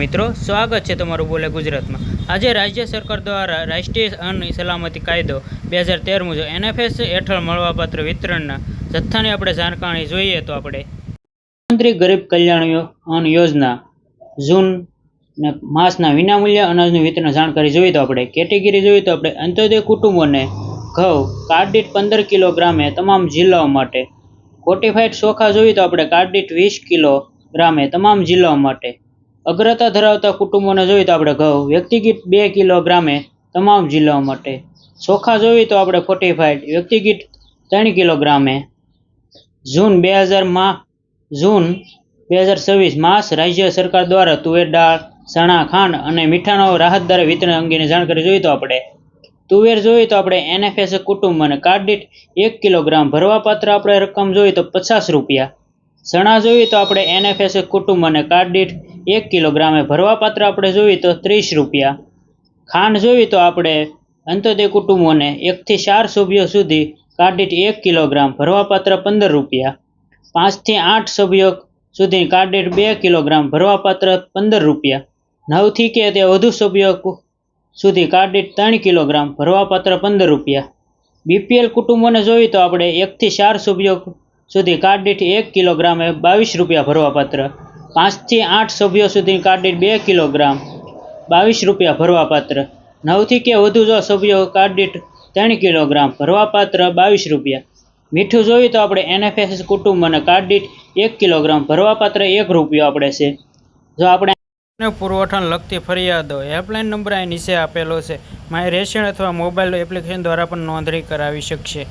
મિત્રો સ્વાગત છે તમારું બોલે ગુજરાતમાં। આજે રાજ્ય સરકાર દ્વારા રાષ્ટ્રીય અન્ન સલામતી કાયદો 2013 મુજબ NFS હેઠળ મળવાપાત્ર વિતરણના જથ્થાની આપણે જાણકારી જોઈએ તો આપણે પ્રધાનમંત્રી ગરીબ કલ્યાણ અન્ન યોજના જૂન ને માસના વિનામૂલ્ય અનાજનું વિતરણ જાણકારી જોઈએ તો આપણે કેટેગરી જોઈએ તો આપણે અંત્યોદય કુટુંબોને ઘઉં કાર્ડ દીઠ 15 કિલોગ્રામે તમામ જિલ્લાઓ માટે, ફોર્ટિફાઈડ ચોખા જોઈએ તો આપણે કાર્ડ દીઠ 20 કિલોગ્રામે તમામ જિલ્લાઓ માટે, અગ્રતા ધરાવતા કુટુંબોને જોઈએ તો આપણે ઘઉં વ્યક્તિગત 2 કિલોગ્રામે તમામ જિલ્લાઓ માટે, ચોખા જોઈએ તો આપણે ફોર્ટિફાઈડ વ્યક્તિગત 3 કિલોગ્રામે। જૂન 2024 માસ રાજ્ય સરકાર દ્વારા તુવેર દાળ, ચણા, ખાંડ અને મીઠાનો રાહત દરે વિતરણ અંગેની જાણકારી જોઈએ તો આપણે તુવેર જોઈએ તો આપણે NFS કુટુંબ અને કાર્ડ દીઠ 1 કિલોગ્રામ ભરવાપાત્ર આપણે રકમ જોઈએ તો 50 રૂપિયા, ચણા જોઈએ તો આપણે NFS કુટુંબ અને કાર્ડ દીઠ 1 કિલોગ્રામે ભરવાપાત્ર આપણે જોઈએ તો 30 રૂપિયા, ખાંડ જોઈએ તો આપણે અંત્યોદય કુટુંબોને 1 થી 4 સભ્યો સુધી કાર્ડ દીઠ 1 કિલોગ્રામ ભરવાપાત્ર 15 રૂપિયા, 5 થી 8 સભ્યો સુધી કાર્ડ દીઠ 2 કિલોગ્રામ ભરવાપાત્ર 15 રૂપિયા, 9 થી કે તે વધુ સભ્યો સુધી કાર્ડ દીઠ 3 કિલોગ્રામ ભરવાપાત્ર 15 રૂપિયા, BPL કુટુંબોને જોઈએ તો આપણે 1 થી 4 સભ્યો સુધી કાર્ડ દીઠ 1 કિલોગ્રામે 22 રૂપિયા ભરવાપાત્ર, 5 થી 8 સભ્યો સુધી કાર્ડ દીઠ 2 કિલોગ્રામ 22 રૂપિયા ભરવાપાત્ર, 9 થી કે વધુ જો સભ્યો કાર્ડ દીઠ 3 કિલોગ્રામ ભરવાપાત્ર 22 રૂપિયા, મીઠું જોઈએ તો આપણે NFS કુટુંબ અને કાર્ડ દીઠ 1 કિલોગ્રામ ભરવાપાત્ર 1 રૂપિયો આપણે છે। જો આપણે પુરવઠાને લગતી ફરિયાદો હેલ્પલાઇન નંબર અહીં નીચે આપેલો છે। માય રેશન અથવા મોબાઈલ એપ્લિકેશન દ્વારા પણ નોંધણી કરાવી શકશે।